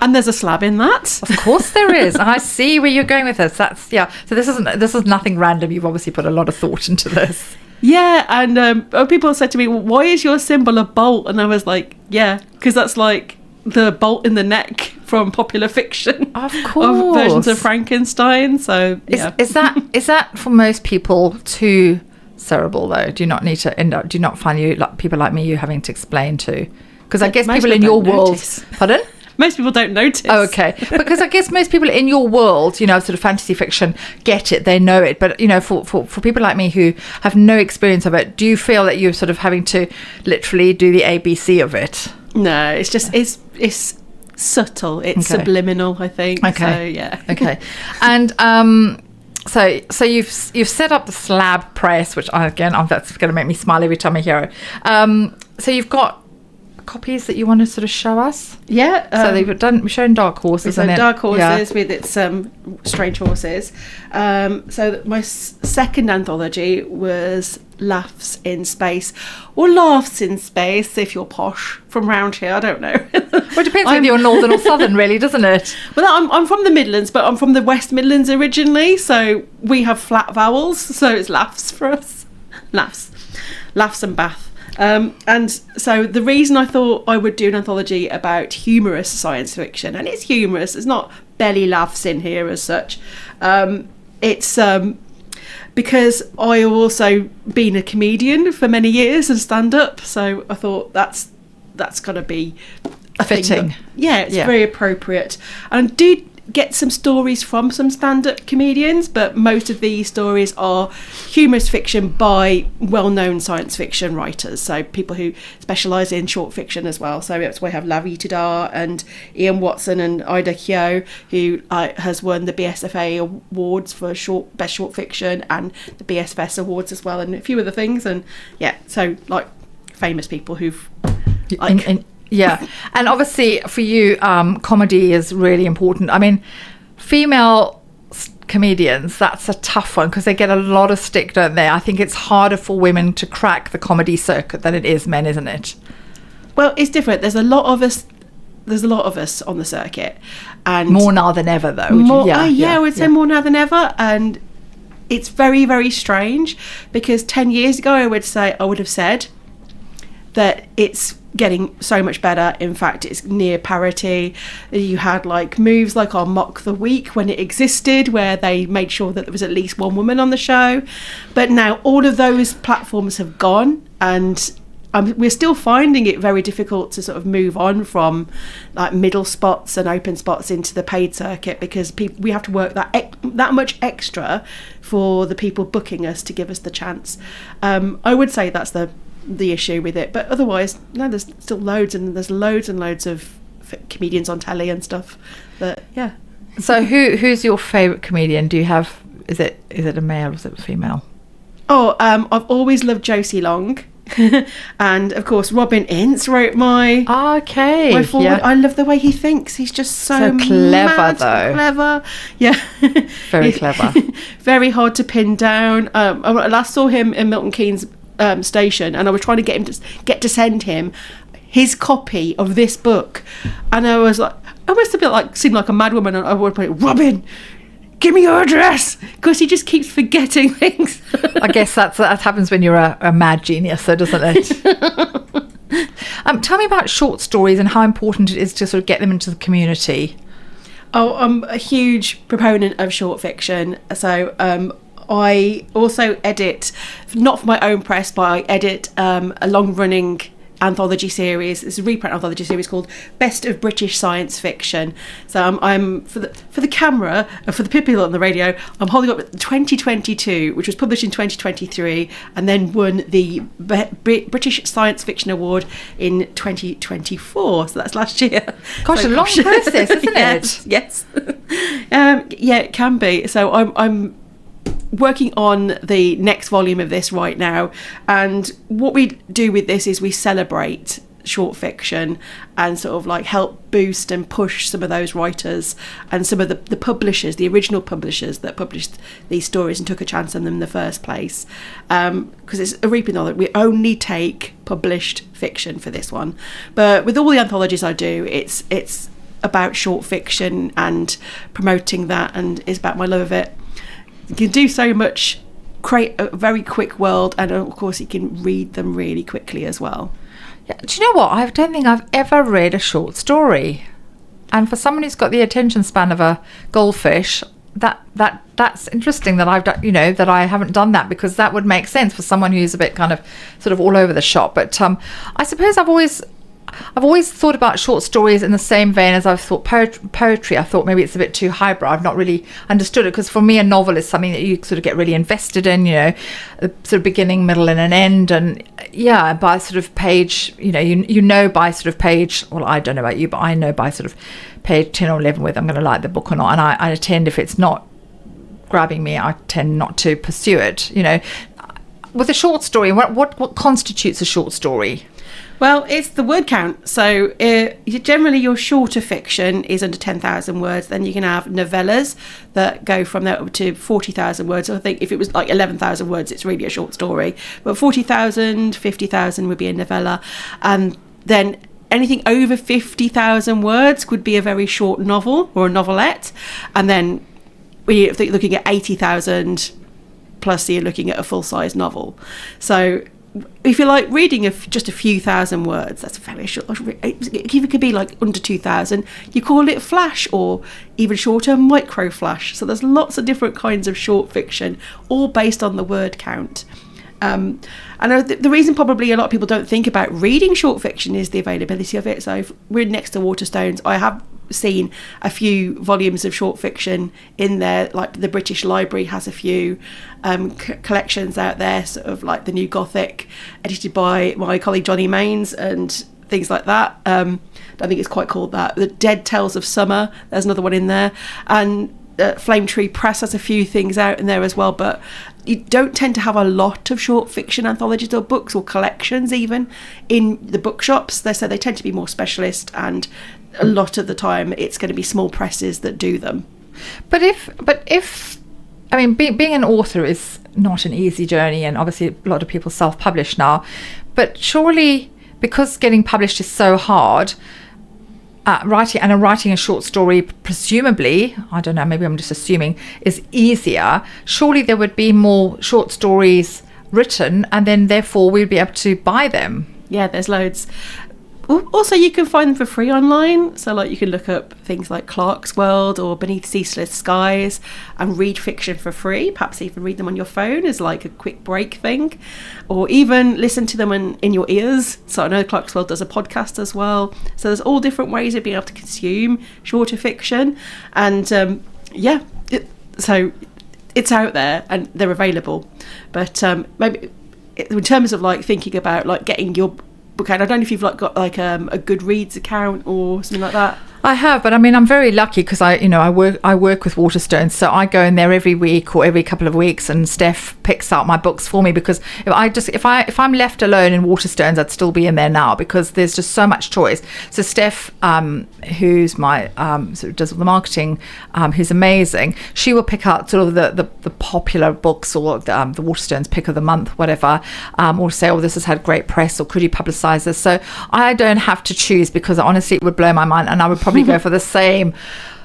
Speaker 3: And there's a slab in that.
Speaker 2: Of course there is. I see where you're going with this. So this is nothing random. You've obviously put a lot of thought into this.
Speaker 3: Yeah, and people said to me, well, why is your symbol a bolt? And I was like, because that's like the bolt in the neck from popular fiction.
Speaker 2: Of course.
Speaker 3: Of versions of Frankenstein. So, yeah.
Speaker 2: Is that for most people too cerebral, though? Do you not find people like me, you having to explain to? Because I guess people in your world... Pardon?
Speaker 3: Most people don't notice.
Speaker 2: Oh, okay. Because I guess most people in your world, sort of fantasy fiction, get it, they know it. But, for people like me who have no experience of it, do you feel that you're sort of having to literally do the ABC of it?
Speaker 3: No, it's just, it's subtle. It's subliminal, I think.
Speaker 2: Okay.
Speaker 3: So, yeah.
Speaker 2: Okay. And so you've set up the slab press, which, that's going to make me smile every time I hear it. So you've got copies that you want to sort of show us?
Speaker 3: Yeah.
Speaker 2: So we've shown Dark Horses.
Speaker 3: Dark Horses with its strange horses. So my second anthology was Laughs in Space, or Laughs in Space if you're posh from round here. I don't know.
Speaker 2: Well, it depends whether you're northern or southern, really, doesn't it?
Speaker 3: Well, I'm from the Midlands, but I'm from the West Midlands originally, so we have flat vowels, so it's laughs for us. Laughs and Bath. And so the reason I thought I would do an anthology about humorous science fiction, and it's humorous, there's not belly laughs in here as such, it's because I've also been a comedian for many years and stand up, so I thought that's got to be
Speaker 2: fitting.
Speaker 3: It's very appropriate. And I do get some stories from some stand-up comedians, but most of these stories are humorous fiction by well-known science fiction writers, so people who specialise in short fiction as well. So that's why I have Larry Tudor and Ian Watson and Ida Keogh, who has won the BSFA awards for best short fiction and the BSFS awards as well, and a few other things. And so famous people who've
Speaker 2: yeah, and obviously for you, comedy is really important. I mean, female comedians, that's a tough one because they get a lot of stick, don't they? I think it's harder for women to crack the comedy circuit than it is men, isn't it?
Speaker 3: Well, it's different. There's a lot of us on the circuit, and
Speaker 2: more now than ever, though.
Speaker 3: I would say more now than ever, and it's very, very strange, because 10 years ago I would have said that it's getting so much better. In fact, it's near parity. You had like moves like our Mock the Week when it existed, where they made sure that there was at least one woman on the show. But now all of those platforms have gone, and we're still finding it very difficult to sort of move on from like middle spots and open spots into the paid circuit, because we have to work that much extra for the people booking us to give us the chance. I would say that's the issue with it, but otherwise no, there's still loads and loads of comedians on telly and stuff. But yeah.
Speaker 2: So who's your favourite comedian? Do you have, is it a male or is it a female?
Speaker 3: I've always loved Josie Long. And of course Robin Ince wrote my forward. Yeah. I love the way he thinks. He's just so
Speaker 2: clever, though.
Speaker 3: Clever, yeah.
Speaker 2: Very clever.
Speaker 3: Very hard to pin down. I last saw him in Milton Keynes station, and I was trying to get to send him his copy of this book, and I was like, I must have been like, seemed like a mad woman, and I would put, Robin, give me your address, because he just keeps forgetting things.
Speaker 2: I guess that happens when you're a mad genius, though, doesn't it? Tell me about short stories and how important it is to sort of get them into the community.
Speaker 3: I'm a huge proponent of short fiction. So I also edit, not for my own press, but I edit a long-running anthology series. It's a reprint anthology series called Best of British Science Fiction. So I'm for the camera, for the people on the radio, I'm holding up 2022, which was published in 2023, and then won the British Science Fiction Award in 2024. So that's last year.
Speaker 2: Gosh, a long process, isn't it?
Speaker 3: Yes. Yeah, it can be. So I'm working on the next volume of this right now, and what we do with this is we celebrate short fiction and sort of like help boost and push some of those writers and some of the publishers, the original publishers that published these stories and took a chance on them in the first place, because it's a reaping knowledge. We only take published fiction for this one, but with all the anthologies I do, it's about short fiction and promoting that, and it's about my love of it. You can do so much, create a very quick world, and of course you can read them really quickly as well.
Speaker 2: Yeah. Do you know what? I don't think I've ever read a short story, and for someone who's got the attention span of a goldfish, that's interesting that I've done, that I haven't done that, because that would make sense for someone who's a bit kind of sort of all over the shop. But I suppose I've always thought about short stories in the same vein as I've thought poetry. I thought maybe it's a bit too highbrow. I've not really understood it, because for me a novel is something that you sort of get really invested in, a sort of beginning, middle and an end. And yeah, by sort of page, by sort of page, well, I don't know about you, but I know by sort of page 10 or 11 whether I'm going to like the book or not. And I tend, if it's not grabbing me, I tend not to pursue it. With a short story, what constitutes a short story?
Speaker 3: Well, it's the word count. So generally your shorter fiction is under 10,000 words. Then you can have novellas that go from there up to 40,000 words. So I think if it was like 11,000 words, it's really a short story. But 40,000, 50,000 would be a novella. And then anything over 50,000 words could be a very short novel or a novelette. And then we're looking at 80,000 plus, you're looking at a full-size novel. So if you like reading just a few thousand words, that's very short. It could be like under 2,000. You call it flash, or even shorter, micro flash. So there's lots of different kinds of short fiction, all based on the word count. And the reason probably a lot of people don't think about reading short fiction is the availability of it. So if we're next to Waterstones, I have seen a few volumes of short fiction in there, like the British Library has a few collections out there, sort of like the New Gothic, edited by my colleague Johnny Mains and things like that. I think it's quite called that. The Dead Tales of Summer, there's another one in there, and Flame Tree Press has a few things out in there as well. But you don't tend to have a lot of short fiction anthologies or books or collections even in the bookshops. So they tend to be more specialist, and a lot of the time it's going to be small presses that do them. But
Speaker 2: if I mean, being an author is not an easy journey, and obviously a lot of people self-publish now, but surely because getting published is so hard, writing a short story, presumably, I don't know, maybe I'm just assuming, is easier. Surely there would be more short stories written, and then therefore we'd be able to buy them.
Speaker 3: Yeah, there's loads. Also, you can find them for free online. So, like, you can look up things like Clark's World or Beneath Ceaseless Skies and read fiction for free. Perhaps even read them on your phone as like a quick break thing, or even listen to them in your ears. So I know Clark's World does a podcast as well. So there's all different ways of being able to consume shorter fiction, and so it's out there and they're available. But maybe in terms of like thinking about like getting your book out, I don't know if you've like got like a Goodreads account or something like that.
Speaker 2: I have, but I mean, I'm very lucky because I work with Waterstones, so I go in there every week or every couple of weeks, and Steph picks out my books for me. Because if I'm left alone in Waterstones, I'd still be in there now because there's just so much choice. So Steph, who's my sort of does all the marketing, who's amazing, she will pick out sort of the popular books or the Waterstones pick of the month, whatever, or say, oh, this has had great press, or could you publicise this? So I don't have to choose, because honestly, it would blow my mind, and I would probably go for the same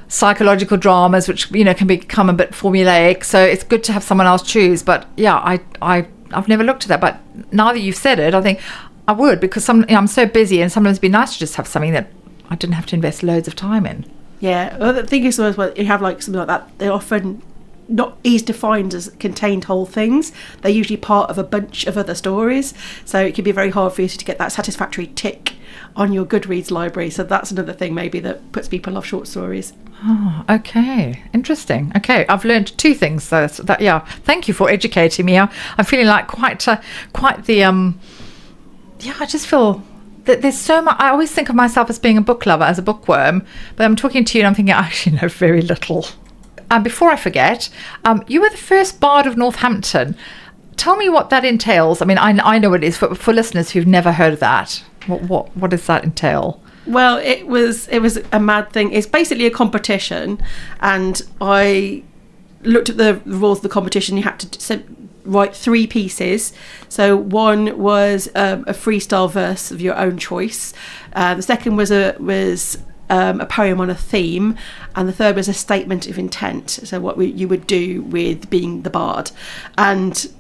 Speaker 2: psychological dramas, which can become a bit formulaic. So it's good to have someone else choose. But yeah, I've never looked at that, but now that you've said it, I think I would, because I'm so busy, and sometimes it'd be nice to just have something that I didn't have to invest loads of time in.
Speaker 3: Yeah, well, the thing is, well, you have like something like that, they're often not easy to find as contained whole things. They're usually part of a bunch of other stories, so it can be very hard for you to get that satisfactory tick on your Goodreads library. So that's another thing maybe that puts people off short stories.
Speaker 2: Oh, okay, interesting. Okay, I've learned two things. So thank you for educating me. I'm feeling like quite the I just feel that there's so much. I always think of myself as being a book lover, as a bookworm, but I'm talking to you and I'm thinking I actually know very little. Before I forget, you were the first Bard of Northampton. Tell me what that entails. I mean, I know what it is for listeners who've never heard of that. What does that entail?
Speaker 3: Well, it was a mad thing. It's basically a competition, and I looked at the rules of the competition. You had to write 3 pieces. So one was a freestyle verse of your own choice. The second was a poem on a theme, and the third was a statement of intent. So what you would do with being the bard. And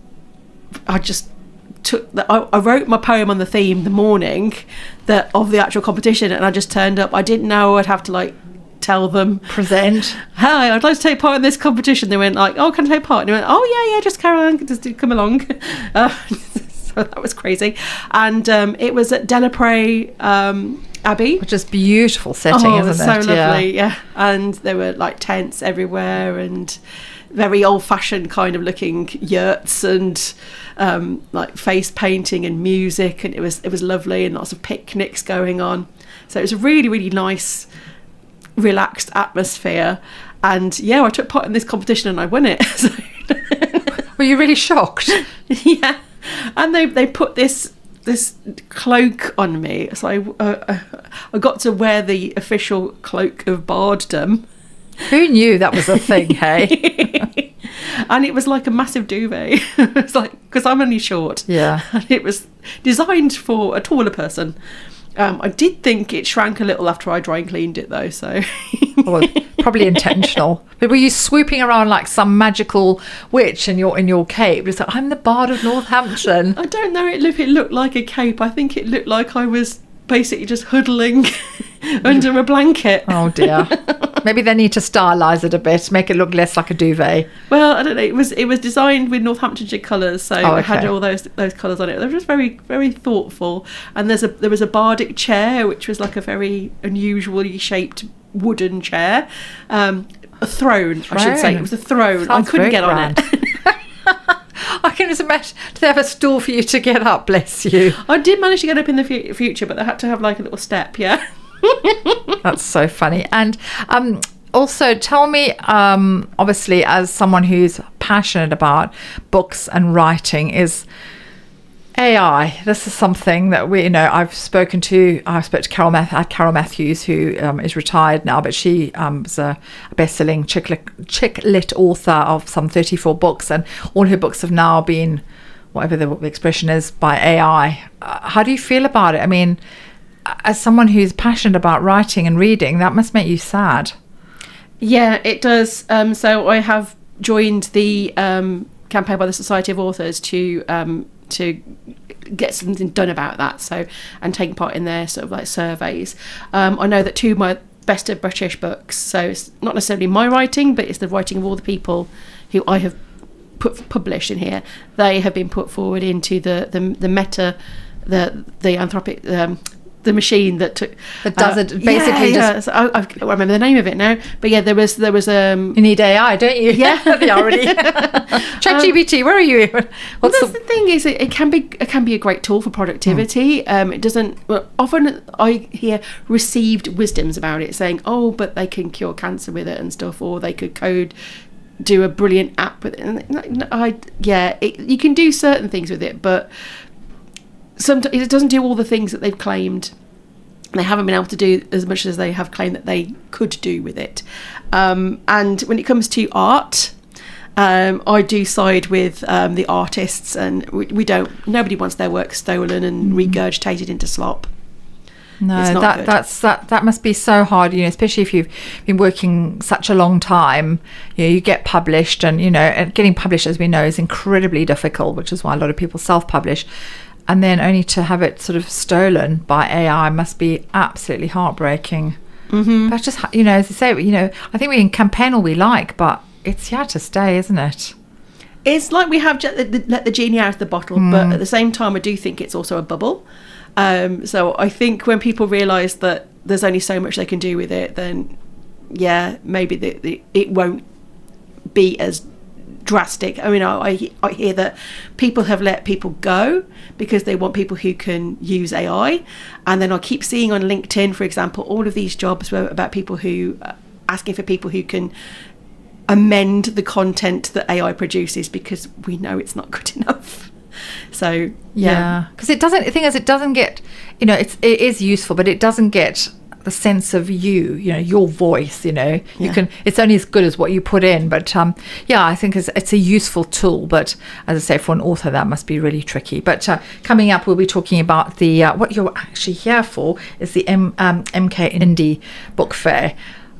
Speaker 3: I just I wrote my poem on the theme the morning of the actual competition, and I just turned up. I didn't know I'd have to like tell them,
Speaker 2: present,
Speaker 3: hi, I'd like to take part in this competition. They went like, oh, can I take part? And they went, oh yeah, just carry on, just come along. So that was crazy. And it was at Delaprey Abbey,
Speaker 2: which is beautiful setting, isn't it?
Speaker 3: So lovely, yeah. And there were like tents everywhere and very old-fashioned kind of looking yurts, and like face painting and music, and it was lovely, and lots of picnics going on. So it was a really, really nice, relaxed atmosphere. And yeah, I took part in this competition and I won it. So
Speaker 2: were you really shocked?
Speaker 3: Yeah. And they put this cloak on me, so I got to wear the official cloak of barddom.
Speaker 2: Who knew that was a thing, hey?
Speaker 3: And it was like a massive duvet. It's like, because I'm only short.
Speaker 2: Yeah.
Speaker 3: And it was designed for a taller person. I did think it shrank a little after I dry cleaned it, though. So
Speaker 2: well, probably intentional. But were you swooping around like some magical witch in your cape? It's like, I'm the Bard of Northampton.
Speaker 3: I don't know if it looked like a cape. I think it looked like I was basically just huddling under a blanket.
Speaker 2: Oh dear. Maybe they need to stylise it a bit, make it look less like a duvet.
Speaker 3: Well, I don't know. It was designed with Northamptonshire colours, so it had all those colours on it. They were just very, very thoughtful. And there was a bardic chair, which was like a very unusually shaped wooden chair. A throne, I should say. It was a throne.
Speaker 2: Sounds
Speaker 3: I couldn't get
Speaker 2: grand.
Speaker 3: on it.
Speaker 2: I can just imagine, do they have a stool for you to get up, bless you?
Speaker 3: I did manage to get up in the future, but they had to have like a little step, yeah.
Speaker 2: That's so funny. And also tell me, obviously, as someone who's passionate about books and writing, is AI. This is something that I spoke to Carol Matthews, who is retired now, but she was a best-selling chick lit author of some 34 books, and all her books have now been, whatever the expression is, by AI. How do you feel about it? I mean, as someone who's passionate about writing and reading, that must make you sad.
Speaker 3: Yeah, it does. So I have joined the campaign by the Society of Authors to get something done about that. So, and taking part in their sort of like surveys. I know that 2 of my best of British books, so it's not necessarily my writing, but it's the writing of all the people who I have published in here. They have been put forward into the meta, the anthropic, the machine that took
Speaker 2: that does it basically.
Speaker 3: So I remember the name of it now, but yeah, there was
Speaker 2: you need AI, don't you?
Speaker 3: Yeah.
Speaker 2: They already ChatGPT, where are you?
Speaker 3: The thing is, it can be a great tool for productivity. It doesn't, often I hear received wisdoms about it saying, oh, but they can cure cancer with it and stuff, or they could do a brilliant app with it. And you can do certain things with it, but sometimes it doesn't do all the things that they've claimed. They haven't been able to do as much as they have claimed that they could do with it. And when it comes to art, I do side with the artists, and nobody wants their work stolen and regurgitated into slop.
Speaker 2: No, that must be so hard, especially if you've been working such a long time. You get published, and and getting published, as we know, is incredibly difficult, which is why a lot of people self-publish. And then only to have it sort of stolen by AI must be absolutely heartbreaking. Mm-hmm. But just, as I say, I think we can campaign all we like, but it's here to stay, isn't it?
Speaker 3: It's like we have let the genie out of the bottle, but at the same time, I do think it's also a bubble. So I think when people realise that there's only so much they can do with it, then, maybe it won't be as drastic. I mean, I hear that people have let people go because they want people who can use AI, and then I keep seeing on LinkedIn, for example, all of these jobs were about people who asking for people who can amend the content that AI produces because we know it's not good enough. So
Speaker 2: because it doesn't. The thing is, it doesn't get. It is useful, but it doesn't get the sense of your voice. You can. It's only as good as what you put in. But I think it's a useful tool. But as I say, for an author, that must be really tricky. But coming up, we'll be talking about the what you're actually here for is the MK Indie Book Fair.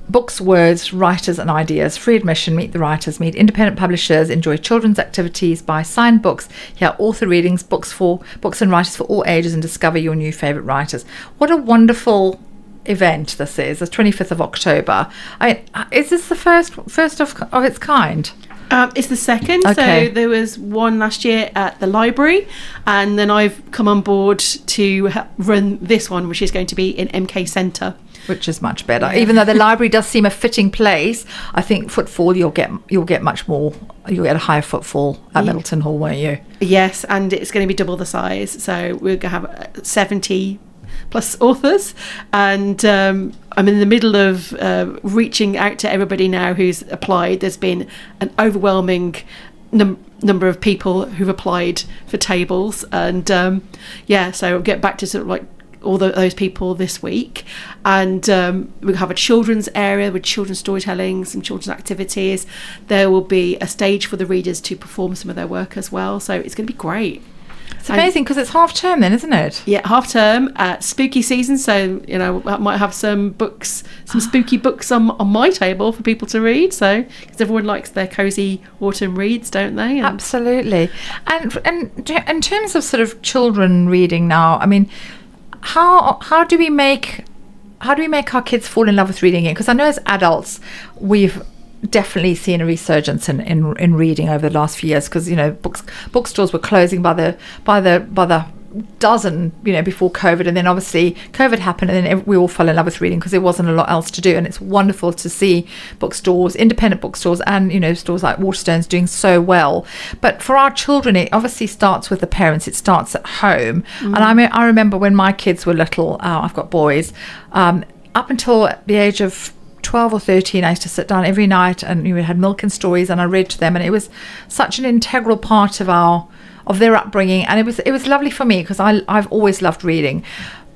Speaker 2: Books, words, writers and ideas. Free admission. Meet the writers. Meet independent publishers. Enjoy children's activities. Buy signed books. Hear author readings. Books and writers for all ages, and discover your new favourite writers. What a wonderful event this is. The 25th of October. Is this the first of its kind?
Speaker 3: It's the second.
Speaker 2: Okay.
Speaker 3: So there was one last year at the library, and then I've come on board to run this one, which is going to be in MK Centre.
Speaker 2: Which is much better. Even though the library does seem a fitting place, I think footfall you'll get much more. You'll get a higher footfall at Middleton Hall, won't you?
Speaker 3: Yes, and it's going to be double the size. So we're going to have 70 plus authors, and I'm in the middle of reaching out to everybody now who's applied. There's been an overwhelming number of people who've applied for tables, and so we'll get back to sort of like all those people this week, and we'll have a children's area with children's storytelling, some children's activities. There will be a stage for the readers to perform some of their work as well, so it's going to be great.
Speaker 2: It's amazing because it's half term then, isn't it?
Speaker 3: Yeah, half term, spooky season, so I might have some spooky books on my table for people to read, so because everyone likes their cozy autumn reads, don't they?
Speaker 2: Absolutely. And in terms of sort of children reading now, I mean, how do we make our kids fall in love with reading again? Because I know as adults we've definitely seen a resurgence in reading over the last few years, because bookstores were closing by the dozen before COVID, and then obviously COVID happened, and then we all fell in love with reading because there wasn't a lot else to do. And it's wonderful to see bookstores, independent bookstores, and stores like Waterstones doing so well. But for our children, it obviously starts with the parents. It starts at home. And I remember when my kids were little, I've got boys, up until the age of 12 or 13, I used to sit down every night, and we had milk and stories, and I read to them, and it was such an integral part of their upbringing, and it was lovely for me because I've always loved reading.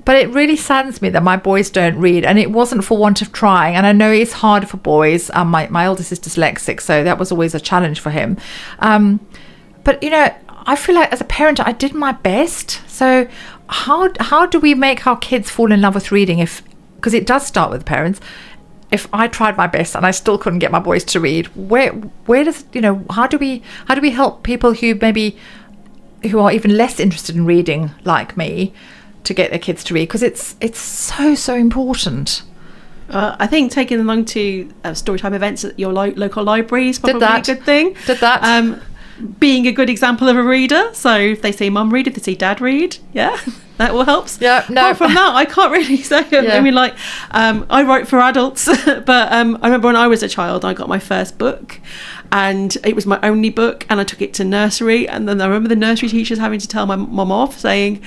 Speaker 2: But it really saddens me that my boys don't read, and it wasn't for want of trying. And I know it's hard for boys. My eldest is dyslexic, so that was always a challenge for him. But I feel like as a parent, I did my best. So how do we make our kids fall in love with reading? Because it does start with the parents. If I tried my best and I still couldn't get my boys to read, where does, how do we help people who are even less interested in reading like me to get their kids to read? Because it's so important.
Speaker 3: I think taking them along to storytime events at your local library is probably a good thing.
Speaker 2: Did that.
Speaker 3: Being a good example of a reader. So if they see mum read, if they see dad read, that all helps.
Speaker 2: Yeah, no.
Speaker 3: Apart from that, I can't really say.
Speaker 2: Yeah.
Speaker 3: I mean, I write for adults, but I remember when I was a child, I got my first book, and it was my only book, and I took it to nursery, and then I remember the nursery teachers having to tell my mum off, saying,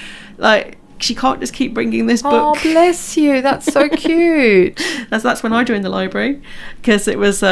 Speaker 3: she can't just keep bringing this book.
Speaker 2: Oh, bless you. That's so cute.
Speaker 3: That's when I joined the library, because it was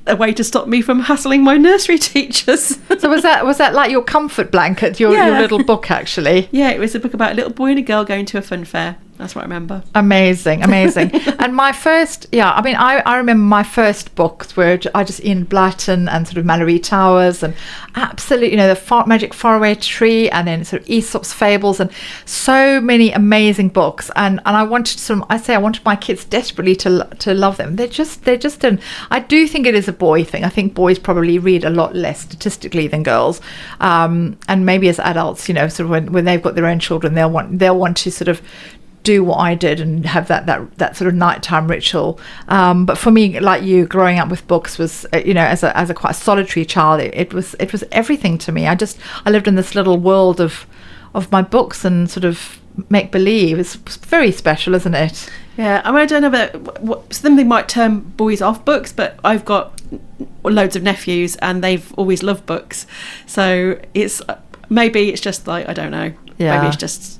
Speaker 3: a way to stop me from hassling my nursery teachers.
Speaker 2: So was that like your comfort blanket, your little book, actually?
Speaker 3: Yeah, it was a book about a little boy and a girl going to a fun fair. That's what I remember.
Speaker 2: Amazing. And my first, I remember my first books were Ian Blyton and sort of Mallory Towers, and absolutely, the Magic Faraway Tree, and then sort of Aesop's Fables, and so many amazing books. And I wanted my kids desperately to love them. They just didn't. I do think it is a boy thing. I think boys probably read a lot less statistically than girls. And maybe as adults, sort of when they've got their own children, they'll want to sort of do what I did and have that sort of nighttime ritual. But for me, like you, growing up with books was, as a quite solitary child, it was everything to me. I lived in this little world of my books and sort of make believe. It's very special, isn't it?
Speaker 3: Yeah, I mean, I don't know about something might turn boys off books, but I've got loads of nephews and they've always loved books. So maybe it's just like, I don't know.
Speaker 2: Yeah.
Speaker 3: Maybe it's just.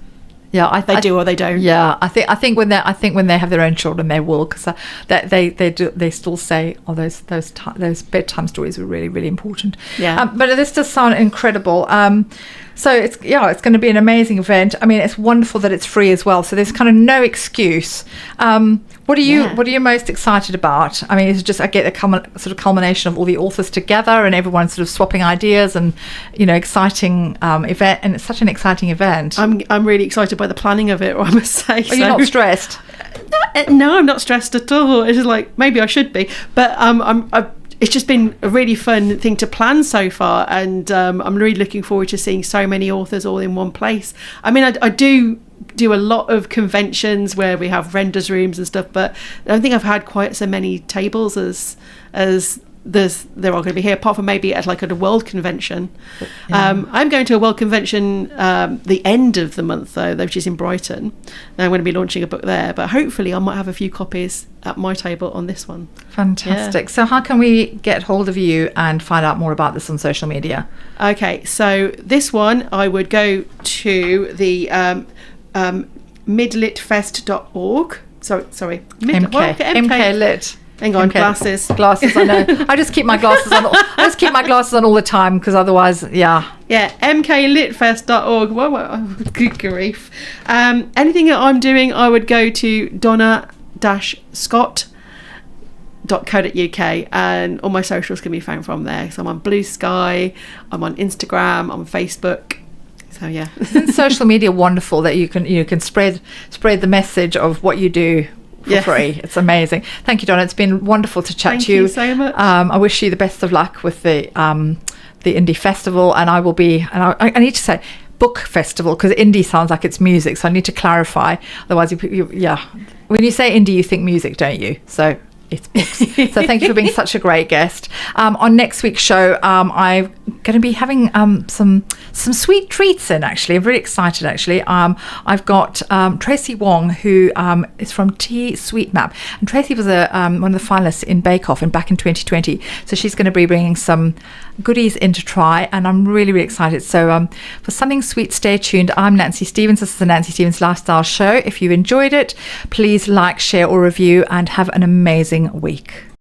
Speaker 2: Yeah,
Speaker 3: they do or they don't.
Speaker 2: Yeah, I think when they have their own children, they will, because they still say, those bedtime stories were really, really important.
Speaker 3: Yeah,
Speaker 2: but this does sound incredible. So it's going to be an amazing event. I mean, it's wonderful that it's free as well. So there's kind of no excuse. What are you most excited about? I mean, it's just I get the sort of culmination of all the authors together and everyone sort of swapping ideas and exciting event, and it's such an exciting event.
Speaker 3: I'm really excited by the planning of it, I must say.
Speaker 2: Are you not stressed?
Speaker 3: No, I'm not stressed at all. It's just like maybe I should be, but it's just been a really fun thing to plan so far, and I'm really looking forward to seeing so many authors all in one place. I mean, I do a lot of conventions where we have renders rooms and stuff, but I don't think I've had quite so many tables as there are going to be here, apart from maybe at a world convention. Yeah. I'm going to a world convention the end of the month though, which is in Brighton. I'm going to be launching a book there, but hopefully I might have a few copies at my table on this one.
Speaker 2: Fantastic. Yeah. So how can we get hold of you and find out more about this on social media?
Speaker 3: Okay, so this one I would go to the midlitfest.org. Sorry.
Speaker 2: MK Lit.
Speaker 3: Hang on,
Speaker 2: MK.
Speaker 3: Glasses.
Speaker 2: I know. I just keep my glasses on. I just keep my glasses on all the time, because otherwise, yeah.
Speaker 3: Yeah, mklitfest.org. Whoa, good grief. Anything that I'm doing, I would go to donna-scott.co.uk, and all my socials can be found from there. So I'm on Blue Sky, I'm on Instagram, I'm on Facebook. So yeah.
Speaker 2: Isn't social media wonderful that you can spread the message of what you do for free? It's amazing. Thank you, Donna. It's been wonderful to chat to you.
Speaker 3: Thank you so much.
Speaker 2: I wish you the best of luck with the indie festival, and I will be. And I need to say book festival, because indie sounds like it's music, so I need to clarify. Otherwise, when you say indie, you think music, don't you? So it's books. So thank you for being such a great guest. On next week's show, I'm going to be having some sweet treats in, actually. I'm really excited, actually. I've got Tracy Wong, who is from Tea Sweet Map. And Tracy was one of the finalists in Bake Off back in 2020. So she's going to be bringing some goodies in to try, and I'm really, really excited. So for something sweet, stay tuned. I'm Nancy Stevens. This is the Nancy Stevens Lifestyle Show. If you enjoyed it, please like, share, or review, and have an amazing week.